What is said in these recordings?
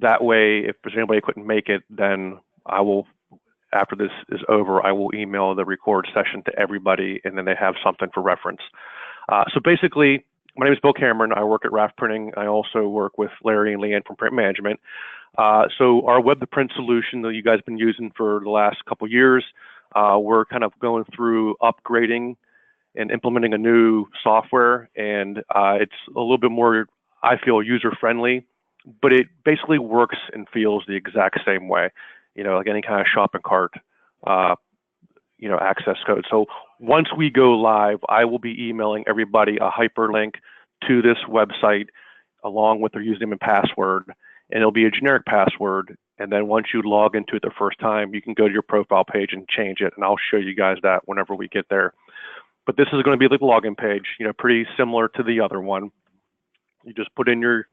That way, if there's anybody who couldn't make it, then I will, after this is over, I will email the record session to everybody, and then they have something for reference. So basically, my name is Bill Cameron. I work at Raft Printing. I also work with Larry and Leanne from Print Management. So our web-to-print solution that you guys have been using for the last couple years, we're kind of going through upgrading and implementing a new software, and it's a little bit more, I feel, user-friendly, but it basically works and feels the exact same way, like any kind of shopping cart, access code. So once we go live, I will be emailing everybody a hyperlink to this website along with their username and password, and it'll be a generic password. And then once you log into it the first time, you can go to your profile page and change it, and I'll show you guys that whenever we get there. But this is going to be like the login page, pretty similar to the other one. You just put in your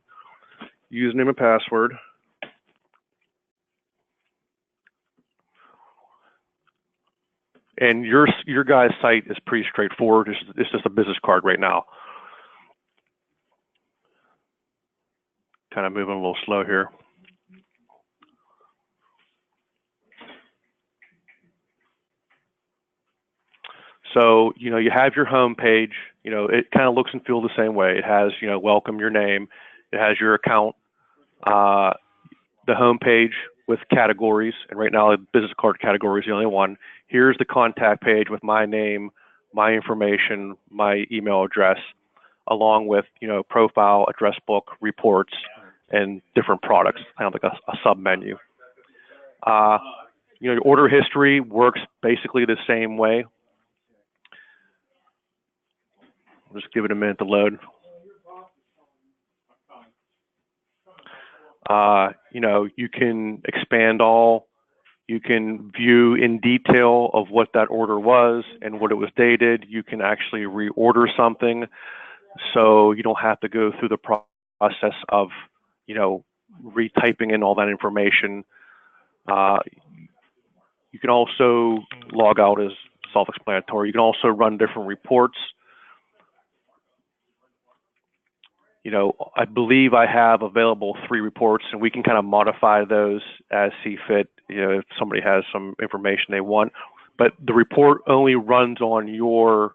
username and password. And your guys' site is pretty straightforward. It's just a business card right now. Kind of moving a little slow here. So, you have your home page. It kind of looks and feels the same way. It has, welcome, your name. It has your account, the home page with categories. And right now, the business card category is the only one. Here's the contact page with my name, my information, my email address, along with, profile, address book, reports, and different products, kind of like a sub menu. Your order history works basically the same way. Just give it a minute to load. You can expand all. You can view in detail of what that order was and what it was dated. You can actually reorder something, so you don't have to go through the process of, retyping in all that information. You can also log out as self-explanatory. You can also run different reports. I believe I have available 3 reports, and we can kind of modify those as see fit, if somebody has some information they want. But the report only runs on your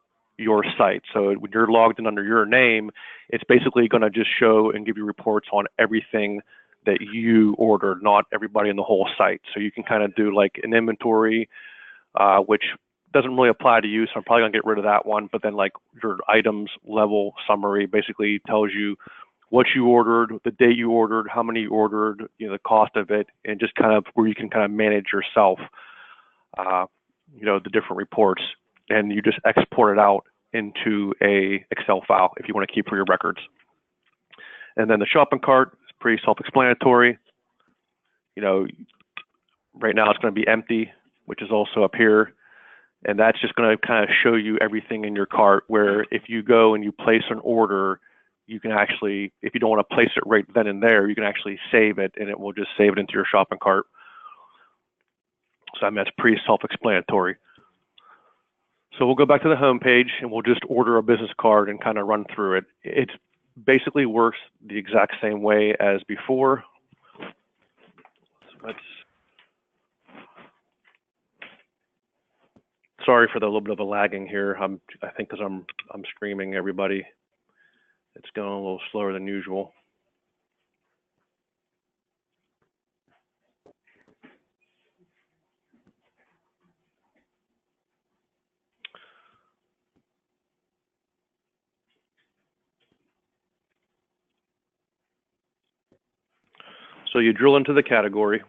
site. So when you're logged in under your name, it's basically going to just show and give you reports on everything that you ordered, not everybody in the whole site. So you can kind of do like an inventory, which doesn't really apply to you, so I'm probably gonna get rid of that one. But then like your items level summary basically tells you what you ordered, the date you ordered, how many you ordered, the cost of it, and just kind of where you can kind of manage yourself, the different reports, and you just export it out into a Excel file if you want to keep for your records. And then the shopping cart is pretty self-explanatory. Right now it's going to be empty, which is also up here. And that's just going to kind of show you everything in your cart, where if you go and you place an order, you can actually, if you don't want to place it right then and there, you can actually save it, and it will just save it into your shopping cart. So that's pretty self-explanatory. So we'll go back to the home page, and we'll just order a business card and kind of run through it. It basically works the exact same way as before. So sorry for the little bit of a lagging here. I think because I'm streaming everybody, it's going a little slower than usual. So you drill into the category,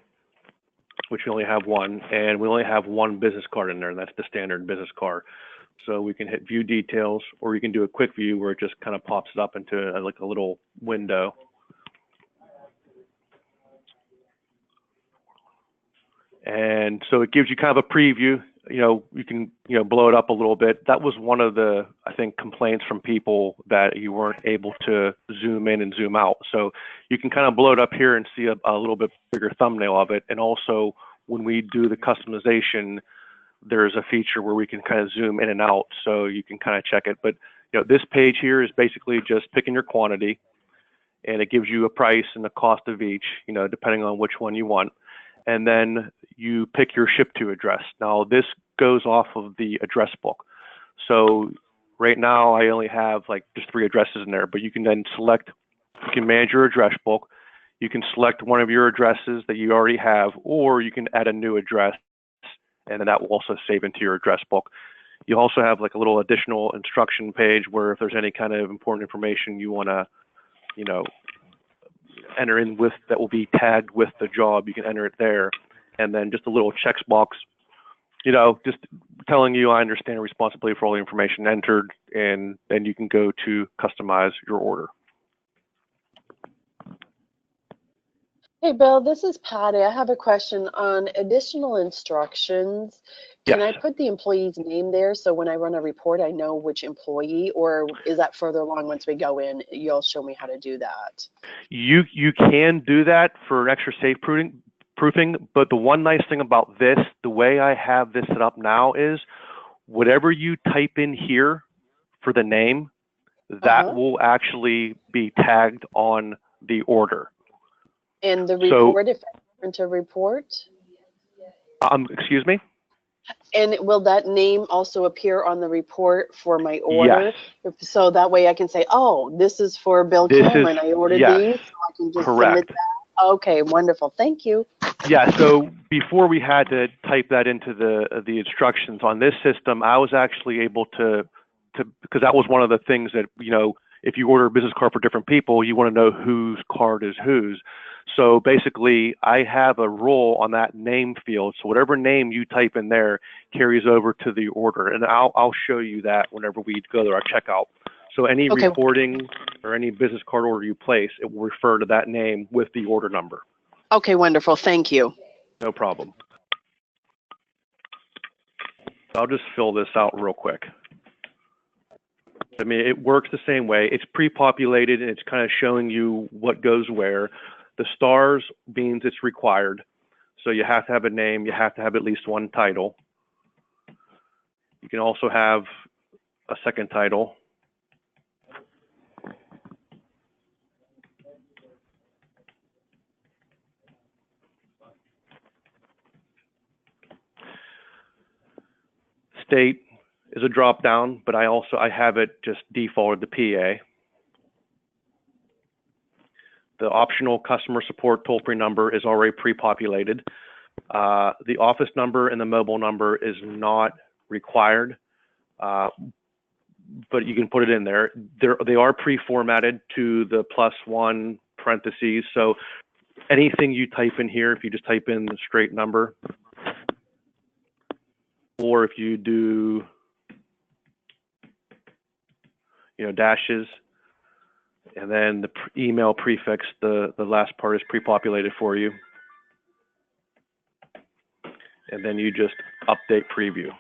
which we only have one, and we only have one business card in there, and that's the standard business card. So we can hit view details, or you can do a quick view where it just kind of pops it up into like a little window. And so it gives you kind of a preview. You can blow it up a little bit. That was one of the, I think, complaints from people, that you weren't able to zoom in and zoom out. So you can kind of blow it up here and see a little bit bigger thumbnail of it. And also when we do the customization, there's a feature where we can kind of zoom in and out, so you can kind of check it. But this page here is basically just picking your quantity, and it gives you a price and the cost of each, depending on which one you want. And then you pick your ship to address. Now this goes off of the address book. So right now I only have like just 3 addresses in there, but you can then select, you can manage your address book. You can select one of your addresses that you already have, or you can add a new address, and then that will also save into your address book. You also have like a little additional instruction page where if there's any kind of important information you want to, enter in with that will be tagged with the job, you can enter it there. And then just a little checks box, just telling you I understand responsibility for all the information entered, and then you can go to customize your order. Hey, Bill, this is Patty. I have a question on additional instructions. Can Yes. I put the employee's name there so when I run a report, I know which employee, or is that further along once we go in, you'll show me how to do that? You can do that for an extra safe proofing, but the one nice thing about this, the way I have this set up now is whatever you type in here for the name, that will actually be tagged on the order. And the report, if I print a report? Excuse me? And will that name also appear on the report for my order? Yes. So that way I can say, oh, this is for Bill Cameron. I ordered these, so I can just submit that. Okay, wonderful. Thank you. Yeah, so before we had to type that into the instructions on this system, I was actually able to because that was one of the things that, if you order a business card for different people, you want to know whose card is whose. So basically, I have a rule on that name field. So whatever name you type in there carries over to the order. And I'll show you that whenever we go to our checkout. So any reporting or any business card order you place, it will refer to that name with the order number. Okay, wonderful. Thank you. No problem. I'll just fill this out real quick. I mean, it works the same way. It's pre-populated and it's kind of showing you what goes where. The stars means it's required. So you have to have a name, you have to have at least one title. You can also have a second title. State is a drop down, but I have it just defaulted to PA. The optional customer support toll-free number is already pre-populated. The office number and the mobile number is not required, but you can put it in there. They are pre-formatted to the +1 parentheses. So anything you type in here, if you just type in the straight number, or if you do, dashes, and then the email prefix, the last part is pre-populated for you. And then you just update preview.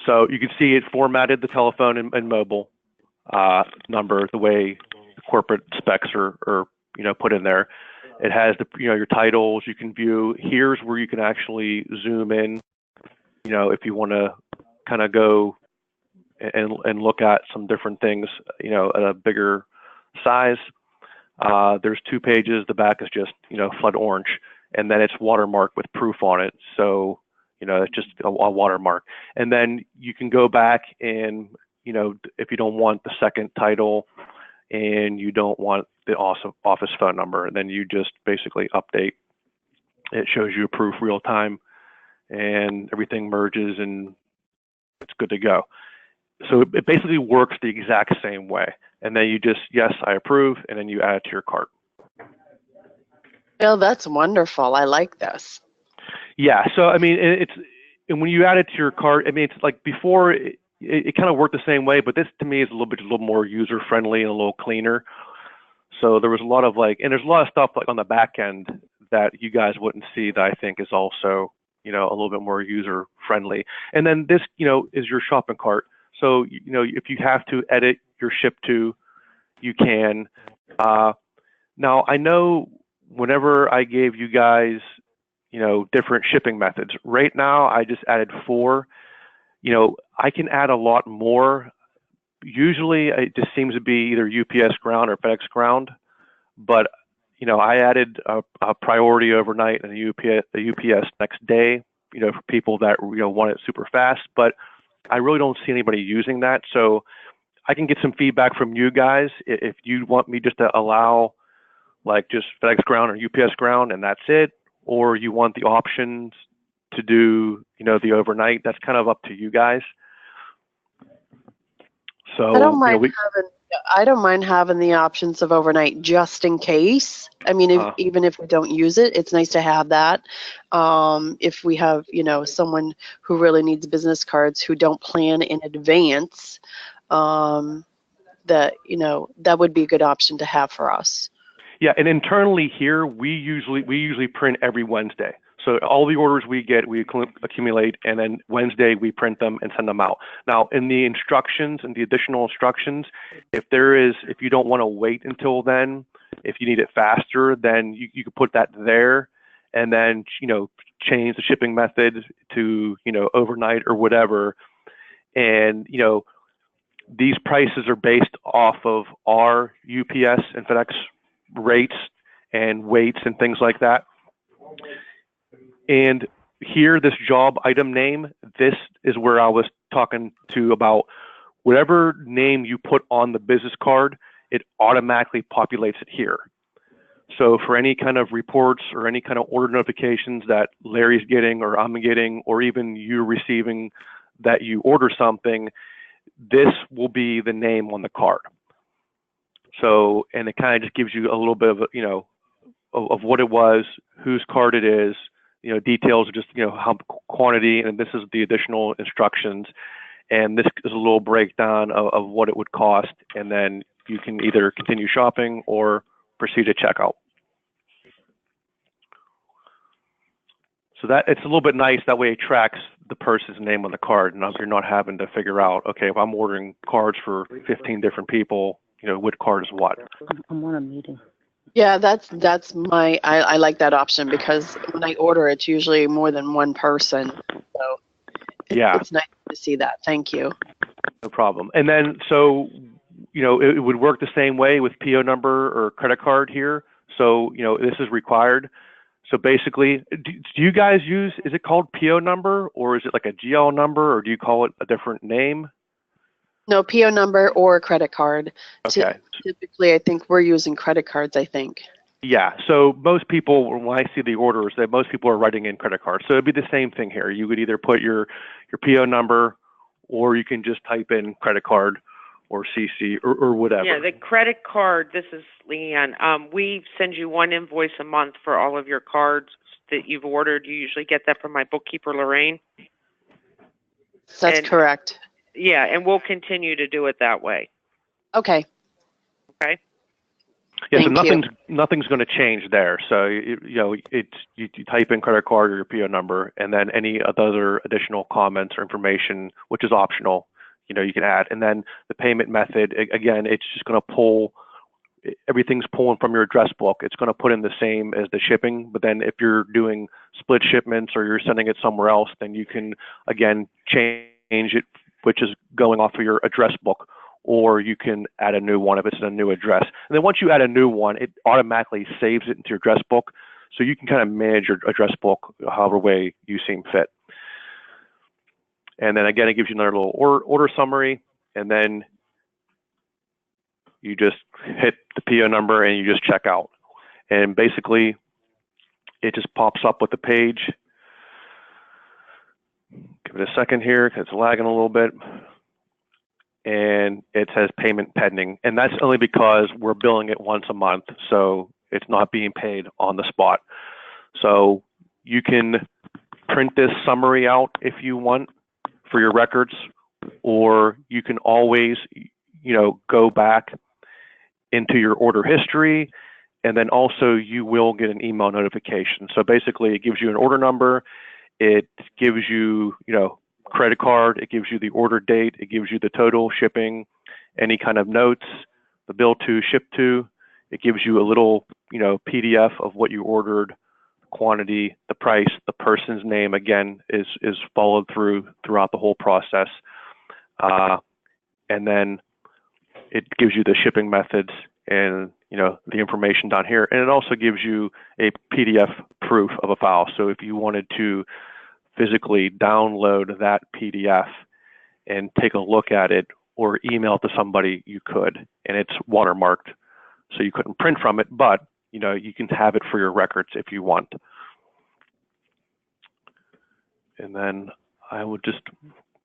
So you can see it formatted the telephone and mobile number the way the corporate specs are put in there. It has your titles you can view. Here's where you can actually zoom in, if you want to kind of go and look at some different things, at a bigger size. There's 2 pages. The back is just, flood orange, and then it's watermarked with proof on it. So, it's just a watermark. And then you can go back and, if you don't want the second title and you don't want the office phone number, then you just basically update. It shows you proof real time and everything merges and it's good to go. So it basically works the exact same way. And then you just, yes, I approve, and then you add it to your cart. Bill, that's wonderful. I like this. Yeah, so I mean, and when you add it to your cart, I mean, it's like before, it kind of worked the same way, but this to me is a little more user friendly and a little cleaner. So there was a lot of and there's a lot of stuff like on the back end that you guys wouldn't see that I think is also, a little bit more user friendly. And then this, is your shopping cart. So, if you have to edit your ship to, you can. Now, I know whenever I gave you guys, different shipping methods, right now I just added 4. I can add a lot more, Usually it just seems to be either UPS ground or FedEx ground, but I added a priority overnight and a UPS next day, for people that want it super fast. But I really don't see anybody using that, so I can get some feedback from you guys if you want me just to allow like just FedEx ground or UPS ground and that's it, or you want the options to do the overnight. That's kind of up to you guys. So I don't mind having the options of overnight just in case. I mean, even if we don't use it, it's nice to have that. If we have, someone who really needs business cards who don't plan in advance, that would be a good option to have for us. Yeah, and internally here, we usually print every Wednesday. So all the orders we get, we accumulate, and then Wednesday we print them and send them out. Now, in the instructions and the additional instructions, if you don't want to wait until then, if you need it faster, then you could put that there, and then change the shipping method to overnight or whatever. And these prices are based off of our UPS and FedEx rates and weights and things like that. And here, this job item name, this is where I was talking to about whatever name you put on the business card, it automatically populates it here. So for any kind of reports or any kind of order notifications that Larry's getting or I'm getting, or even you receiving that you order something, this will be the name on the card. So, and it kind of just gives you a little bit of, of what it was, whose card it is, details of just, how quantity, and this is the additional instructions. And this is a little breakdown of what it would cost. And then you can either continue shopping or proceed to checkout. So that it's a little bit nice. That way it tracks the person's name on the card, and you're not having to figure out, okay, if I'm ordering cards for 15 different people, what card is what. I'm on a meeting. Yeah, that's my, I like that option because when I order, it's usually more than one person. So it's nice to see that. Thank you. No problem. And then, so, it would work the same way with PO number or credit card here. So, this is required. So basically, do you guys use, is it called PO number, or is it like a GL number, or do you call it a different name? No, PO number or credit card. Okay. Typically, I think we're using credit cards, I think. Yeah, so most people, when I see the orders, most people are writing in credit cards. So it'd be the same thing here. You would either put your PO number, or you can just type in credit card or CC or whatever. Yeah, the credit card, this is Leanne. We send you one invoice a month for all of your cards that you've ordered. You usually get that from my bookkeeper, Lorraine. That's correct. Yeah, and we'll continue to do it that way. Okay. Okay. Yeah, so nothing's going to change there. So you type in credit card or your PO number, and then any other additional comments or information, which is optional, you can add. And then the payment method, again, it's just going to pull. Everything's pulling from your address book. It's going to put in the same as the shipping. But then if you're doing split shipments or you're sending it somewhere else, then you can again change it, which is going off of your address book, or you can add a new one if it's a new address. And then once you add a new one, it automatically saves it into your address book. So you can kind of manage your address book however way you seem fit. And then again, it gives you another little order summary, and then you just hit the PO number and you just check out. And basically, it just pops up with the page. Give it a second here because it's lagging a little bit. And it says payment pending. And that's only because we're billing it once a month, so it's not being paid on the spot. So you can print this summary out if you want for your records, or you can always, go back into your order history, and then also you will get an email notification. So basically, it gives you an order number, it gives you, credit card, it gives you the order date, it gives you the total shipping, any kind of notes, the bill to, ship to, it gives you a little, PDF of what you ordered, quantity, the price, the person's name, again, is followed throughout the whole process. And then it gives you the shipping methods and the information down here, and it also gives you a PDF proof of a file. So if you wanted to physically download that PDF and take a look at it or email it to somebody, you could, and it's watermarked, so you couldn't print from it, but you can have it for your records if you want. And then I will just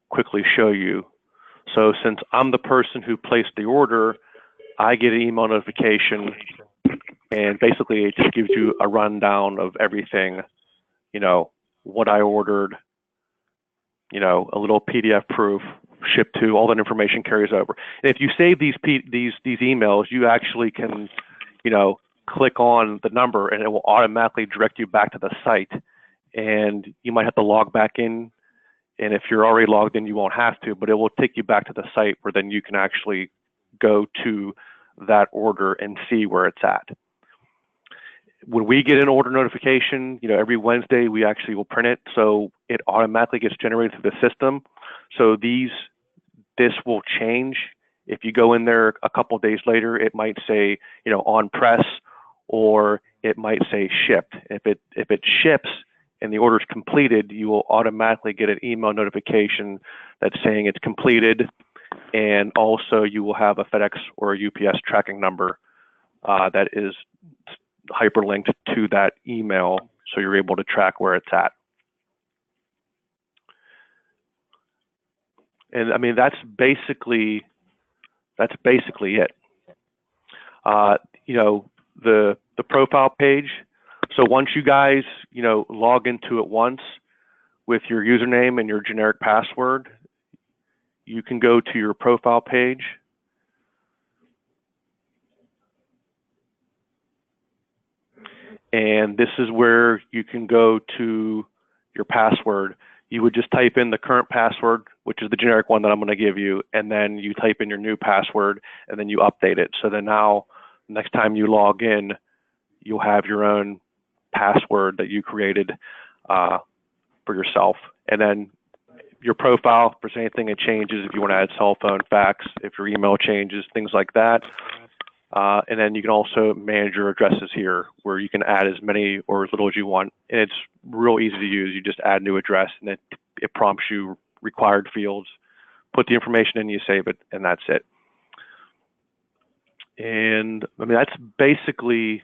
quickly show you. So since I'm the person who placed the order, I get an email notification, and basically it just gives you a rundown of everything, what I ordered, a little PDF proof, shipped to, all that information carries over. And if you save these emails, you actually can, click on the number and it will automatically direct you back to the site. And you might have to log back in. And if you're already logged in, you won't have to, but it will take you back to the site where then you can actually go to that order and see where it's at. When we get an order notification, every Wednesday, we actually will print it, so it automatically gets generated through the system. So this will change. If you go in there a couple of days later, it might say, on press, or it might say shipped. If it ships and the order is completed, you will automatically get an email notification that's saying it's completed, and also you will have a FedEx or a UPS tracking number that is hyperlinked to that email, so you're able to track where it's at. And I mean, that's basically it. The profile page. So once you guys, log into it once with your username and your generic password, you can go to your profile page. And this is where you can go to your password. You would just type in the current password, which is the generic one that I'm going to give you, and then you type in your new password, and then you update it. So then now, next time you log in, you'll have your own password that you created for yourself. And then your profile, if there's anything that changes, if you want to add cell phone, fax, if your email changes, things like that. And then you can also manage your addresses here, where you can add as many or as little as you want. And it's real easy to use. You just add new address, and it prompts you required fields, put the information in, you save it, and that's it. And I mean, that's basically,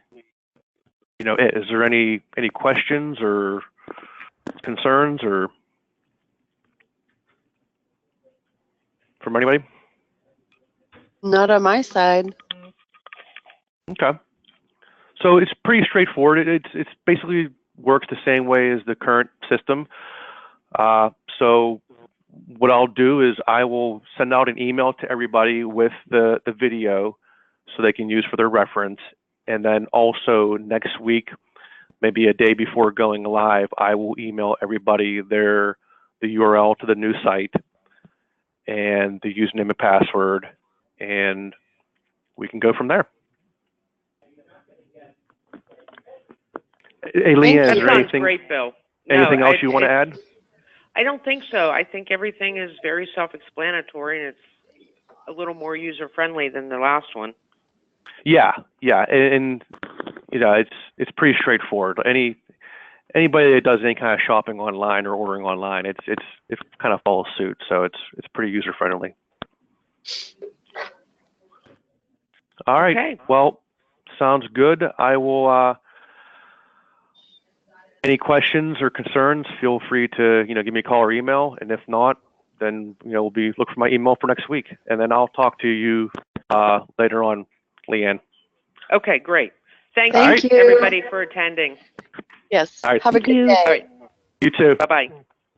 it. Is there any questions or concerns or from anybody? Not on my side. Okay. So it's pretty straightforward. It's basically works the same way as the current system. So what I'll do is I will send out an email to everybody with the video so they can use for their reference. And then also next week, maybe a day before going live, I will email everybody the URL to the new site and the username and password, and we can go from there. Hey, Leanne, is there anything, great, Bill. anything else you want to add? I don't think so. I think everything is very self-explanatory, and it's a little more user-friendly than the last one. Yeah, and it's pretty straightforward. Anybody that does any kind of shopping online or ordering online, it's kind of follows suit. So it's pretty user-friendly. All right. Okay. Well, sounds good. I will. Any questions or concerns, feel free to, give me a call or email. And if not, then, we'll look for my email for next week. And then I'll talk to you later on, Leanne. Okay, great. Thank you, everybody, for attending. Yes. All right. Have a good day. All right. You too. Bye-bye.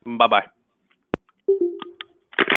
Bye-bye.